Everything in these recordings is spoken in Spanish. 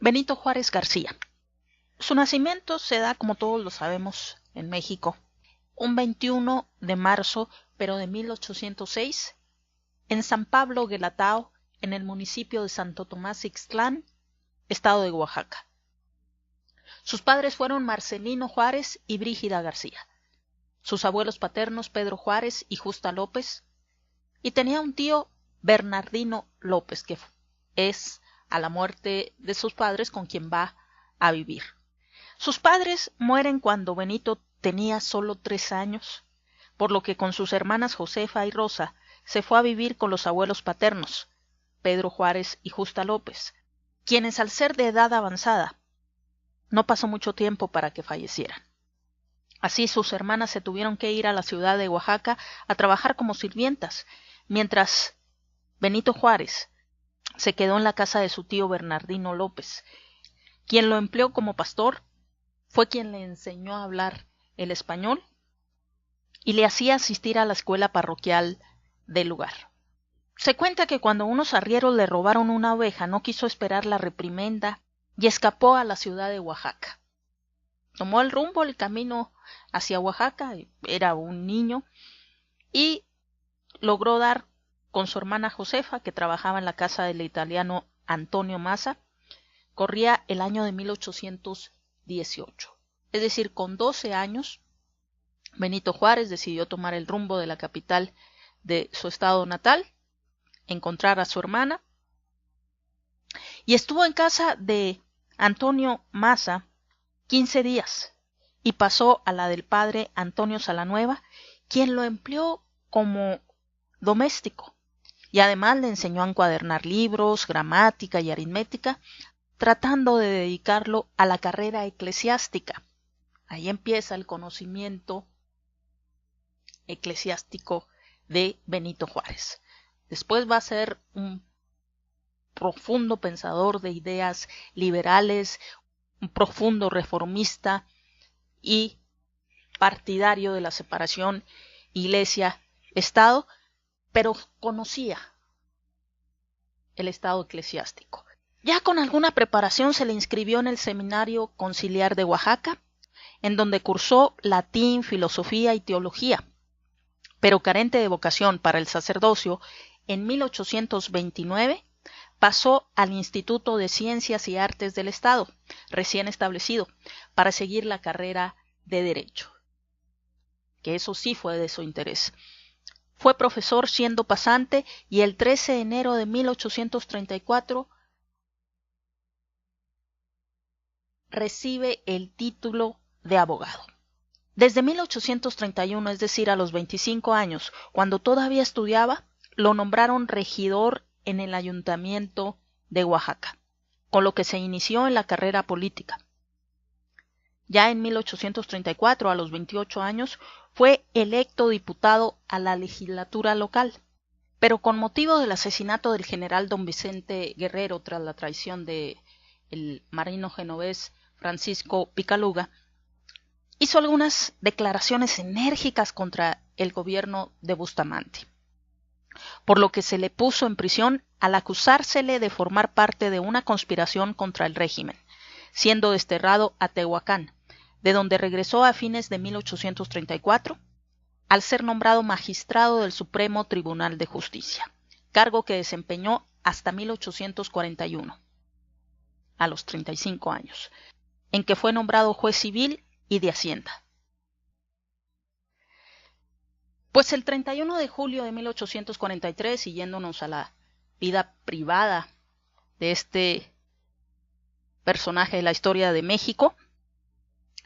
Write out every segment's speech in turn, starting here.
Benito Juárez García. Su nacimiento se da, como todos lo sabemos, en México, un 21 de marzo, pero de 1806, en San Pablo Guelatao, en el municipio de Santo Tomás Ixtlán, estado de Oaxaca. Sus padres fueron Marcelino Juárez y Brígida García. Sus abuelos paternos Pedro Juárez y Justa López, y tenía un tío Bernardino López, que es a la muerte de sus padres con quien va a vivir. Sus padres mueren cuando Benito tenía solo 3 años, por lo que con sus hermanas Josefa y Rosa se fue a vivir con los abuelos paternos, Pedro Juárez y Justa López, quienes al ser de edad avanzada, no pasó mucho tiempo para que fallecieran. Así sus hermanas se tuvieron que ir a la ciudad de Oaxaca a trabajar como sirvientas, mientras Benito Juárez se quedó en la casa de su tío Bernardino López, quien lo empleó como pastor, fue quien le enseñó a hablar el español y le hacía asistir a la escuela parroquial del lugar. Se cuenta que cuando unos arrieros le robaron una oveja, no quiso esperar la reprimenda y escapó a la ciudad de Oaxaca. Tomó el camino hacia Oaxaca, era un niño, y logró dar con su hermana Josefa, que trabajaba en la casa del italiano Antonio Massa. Corría el año de 1818. Es decir, con 12 años, Benito Juárez decidió tomar el rumbo de la capital de su estado natal, encontrar a su hermana, y estuvo en casa de Antonio Massa 15 días, y pasó a la del padre Antonio Salanueva, quien lo empleó como doméstico, y además le enseñó a encuadernar libros, gramática y aritmética, tratando de dedicarlo a la carrera eclesiástica. Ahí empieza el conocimiento eclesiástico de Benito Juárez. Después va a ser un profundo pensador de ideas liberales, un profundo reformista y partidario de la separación Iglesia-Estado, pero conocía el estado eclesiástico. Ya con alguna preparación se le inscribió en el Seminario Conciliar de Oaxaca, en donde cursó latín, filosofía y teología, pero carente de vocación para el sacerdocio, en 1829 pasó al Instituto de Ciencias y Artes del Estado, recién establecido, para seguir la carrera de Derecho, que eso sí fue de su interés. Fue profesor siendo pasante y el 13 de enero de 1834 recibe el título de abogado. Desde 1831, es decir, a los 25 años, cuando todavía estudiaba, lo nombraron regidor en el ayuntamiento de Oaxaca, con lo que se inició en la carrera política. Ya en 1834, a los 28 años, fue electo diputado a la legislatura local, pero con motivo del asesinato del general don Vicente Guerrero tras la traición del marino genovés Francisco Picaluga, hizo algunas declaraciones enérgicas contra el gobierno de Bustamante, por lo que se le puso en prisión al acusársele de formar parte de una conspiración contra el régimen, siendo desterrado a Tehuacán, de donde regresó a fines de 1834, al ser nombrado magistrado del Supremo Tribunal de Justicia, cargo que desempeñó hasta 1841, a los 35 años, en que fue nombrado juez civil y de Hacienda. Pues el 31 de julio de 1843, siguiéndonos a la vida privada de este personaje de la historia de México,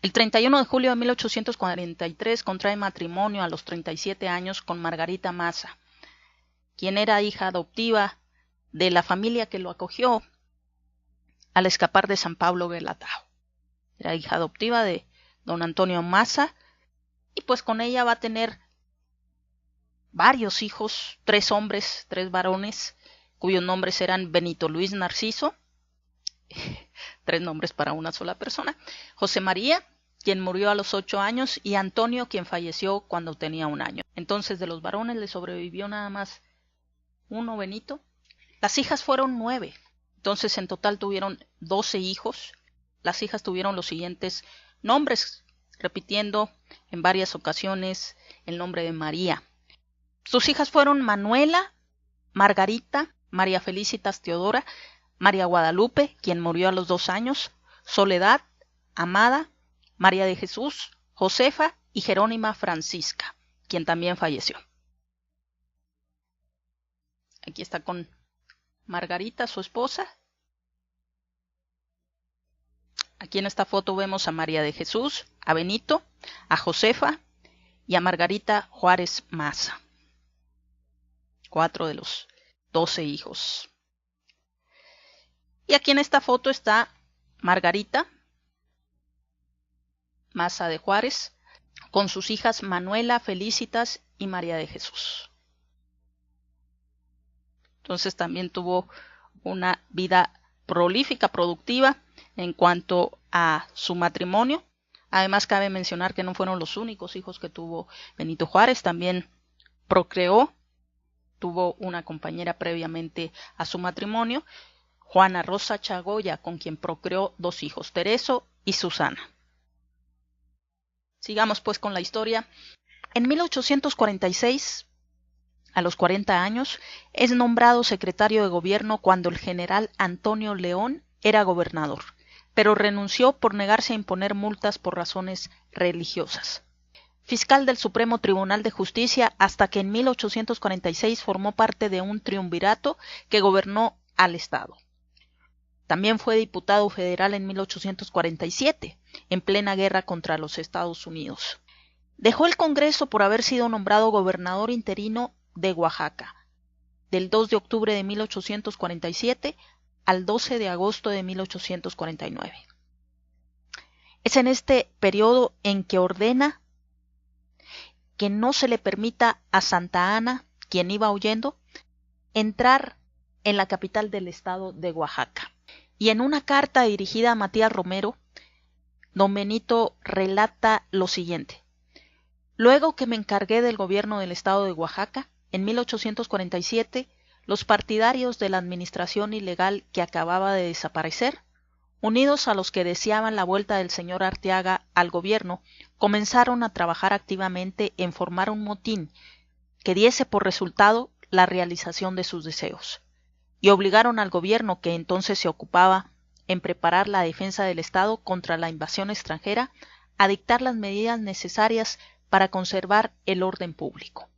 el 31 de julio de 1843 contrae matrimonio a los 37 años con Margarita Massa, quien era hija adoptiva de la familia que lo acogió al escapar de San Pablo Guelatao. Era hija adoptiva de don Antonio Massa, y pues con ella va a tener varios hijos, 3 hombres, 3 varones, cuyos nombres eran Benito Luis Narciso, 3 nombres para una sola persona, José María, quien murió a los 8 años, y Antonio, quien falleció cuando tenía 1 año. Entonces de los varones le sobrevivió nada más uno, Benito. Las hijas fueron 9, Entonces en total tuvieron 12 hijos. Las hijas tuvieron los siguientes nombres, repitiendo en varias ocasiones el nombre de María. Sus hijas fueron Manuela, Margarita, María Felicitas Teodora, María Guadalupe, quien murió a los 2 años, Soledad, Amada, María de Jesús, Josefa y Jerónima Francisca, quien también falleció. Aquí está con Margarita, su esposa. Aquí en esta foto vemos a María de Jesús, a Benito, a Josefa y a Margarita Juárez Maza. 4 de los 12 hijos. Y aquí en esta foto está Margarita Maza de Juárez con sus hijas Manuela, Felicitas y María de Jesús. Entonces también tuvo una vida prolífica, productiva en cuanto a su matrimonio. Además cabe mencionar que no fueron los únicos hijos que tuvo Benito Juárez, también procreó, tuvo una compañera previamente a su matrimonio, Juana Rosa Chagoya, con quien procreó 2 hijos, Tereso y Susana. Sigamos pues con la historia. En 1846, a los 40 años, es nombrado secretario de gobierno cuando el general Antonio León era gobernador, pero renunció por negarse a imponer multas por razones religiosas. Fiscal del Supremo Tribunal de Justicia hasta que en 1846 formó parte de un triunvirato que gobernó al Estado. También fue diputado federal en 1847, en plena guerra contra los Estados Unidos. Dejó el Congreso por haber sido nombrado gobernador interino de Oaxaca, del 2 de octubre de 1847 al 12 de agosto de 1849. Es en este periodo en que ordena que no se le permita a Santa Anna, quien iba huyendo, entrar en la capital del estado de Oaxaca. Y en una carta dirigida a Matías Romero, don Benito relata lo siguiente: luego que me encargué del gobierno del estado de Oaxaca, en 1847, los partidarios de la administración ilegal que acababa de desaparecer, unidos a los que deseaban la vuelta del señor Arteaga al gobierno, comenzaron a trabajar activamente en formar un motín que diese por resultado la realización de sus deseos, y obligaron al gobierno, que entonces se ocupaba en preparar la defensa del Estado contra la invasión extranjera, a dictar las medidas necesarias para conservar el orden público.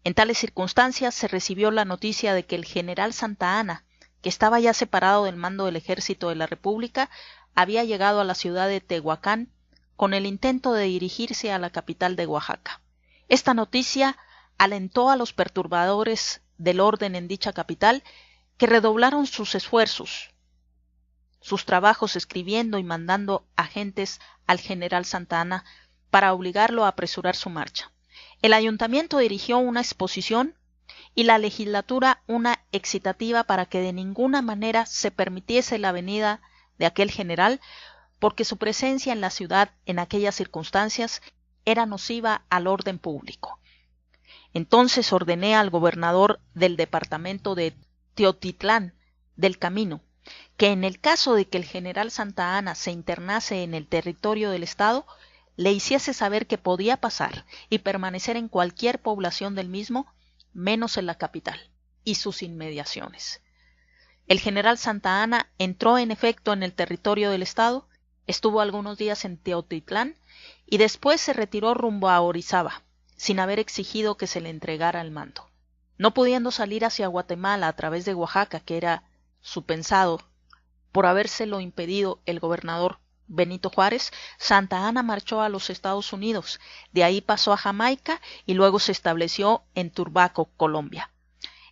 En tales circunstancias se recibió la noticia de que el general Santa Anna, que estaba ya separado del mando del ejército de la República, había llegado a la ciudad de Tehuacán con el intento de dirigirse a la capital de Oaxaca. Esta noticia alentó a los perturbadores del orden en dicha capital, que redoblaron sus esfuerzos, sus trabajos escribiendo y mandando agentes al general Santa Anna para obligarlo a apresurar su marcha. El ayuntamiento dirigió una exposición y la legislatura una excitativa para que de ninguna manera se permitiese la venida de aquel general, porque su presencia en la ciudad en aquellas circunstancias era nociva al orden público. Entonces ordené al gobernador del departamento de Teotitlán del Camino que en el caso de que el general Santa Anna se internase en el territorio del estado, le hiciese saber que podía pasar y permanecer en cualquier población del mismo, menos en la capital y sus inmediaciones. El general Santa Anna entró en efecto en el territorio del estado, estuvo algunos días en Teotitlán y después se retiró rumbo a Orizaba, sin haber exigido que se le entregara el mando. No pudiendo salir hacia Guatemala a través de Oaxaca, que era su pensado, por habérselo impedido el gobernador Benito Juárez, Santa Anna marchó a los Estados Unidos, de ahí pasó a Jamaica y luego se estableció en Turbaco, Colombia.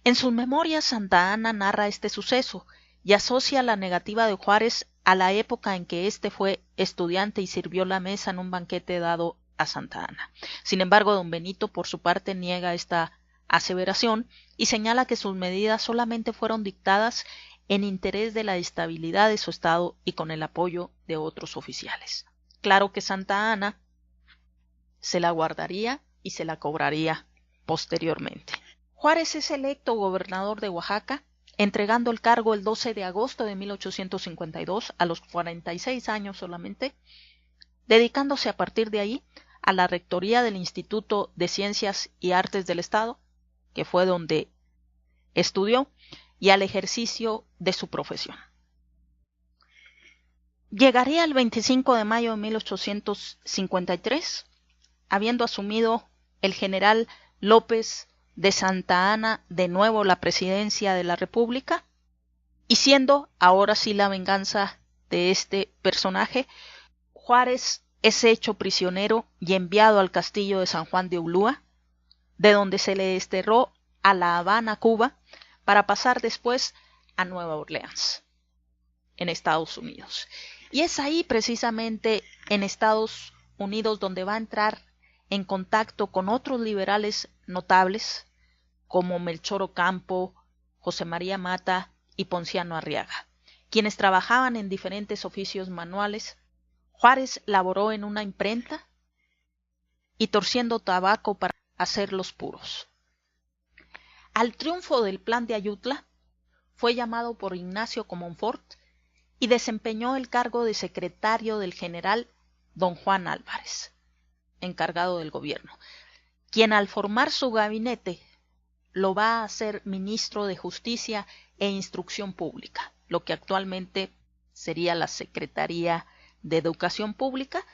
En sus memorias Santa Anna narra este suceso y asocia la negativa de Juárez a la época en que éste fue estudiante y sirvió la mesa en un banquete dado a Santa Anna. Sin embargo, don Benito por su parte niega esta aseveración y señala que sus medidas solamente fueron dictadas en interés de la estabilidad de su estado y con el apoyo de otros oficiales. Claro que Santa Anna se la guardaría y se la cobraría posteriormente. Juárez es electo gobernador de Oaxaca entregando el cargo el 12 de agosto de 1852 a los 46 años solamente, dedicándose a partir de ahí a la rectoría del Instituto de Ciencias y Artes del Estado, que fue donde estudió, y al ejercicio de su profesión. Llegaría el 25 de mayo de 1853, habiendo asumido el general López de Santa Anna de nuevo la presidencia de la República, y siendo ahora sí la venganza de este personaje, Juárez es hecho prisionero y enviado al castillo de San Juan de Ulúa, de donde se le desterró a La Habana, Cuba, para pasar después a Nueva Orleans, en Estados Unidos. Y es ahí precisamente en Estados Unidos donde va a entrar en contacto con otros liberales notables como Melchor Ocampo, José María Mata y Ponciano Arriaga, quienes trabajaban en diferentes oficios manuales. Juárez laboró en una imprenta y torciendo tabaco para hacer los puros. Al triunfo del Plan de Ayutla, fue llamado por Ignacio Comonfort y desempeñó el cargo de secretario del general don Juan Álvarez, encargado del gobierno, quien al formar su gabinete lo va a hacer ministro de Justicia e Instrucción Pública, lo que actualmente sería la Secretaría de Educación Pública,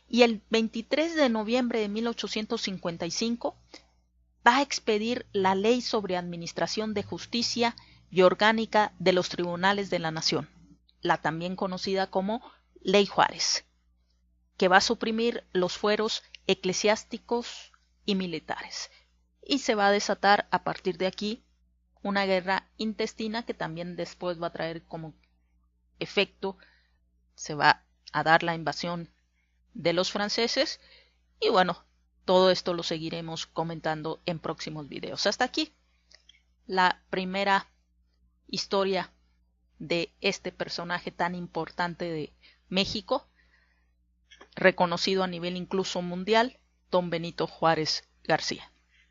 y el 23 de noviembre de 1855 va a expedir la Ley sobre Administración de Justicia y Orgánica de los Tribunales de la Nación, la también conocida como Ley Juárez, que va a suprimir los fueros eclesiásticos y militares, y se va a desatar a partir de aquí una guerra intestina que también después va a traer como efecto, se va a dar la invasión de los franceses, y bueno, todo esto lo seguiremos comentando en próximos videos. Hasta aquí la primera historia de este personaje tan importante de México, reconocido a nivel incluso mundial, don Benito Juárez García.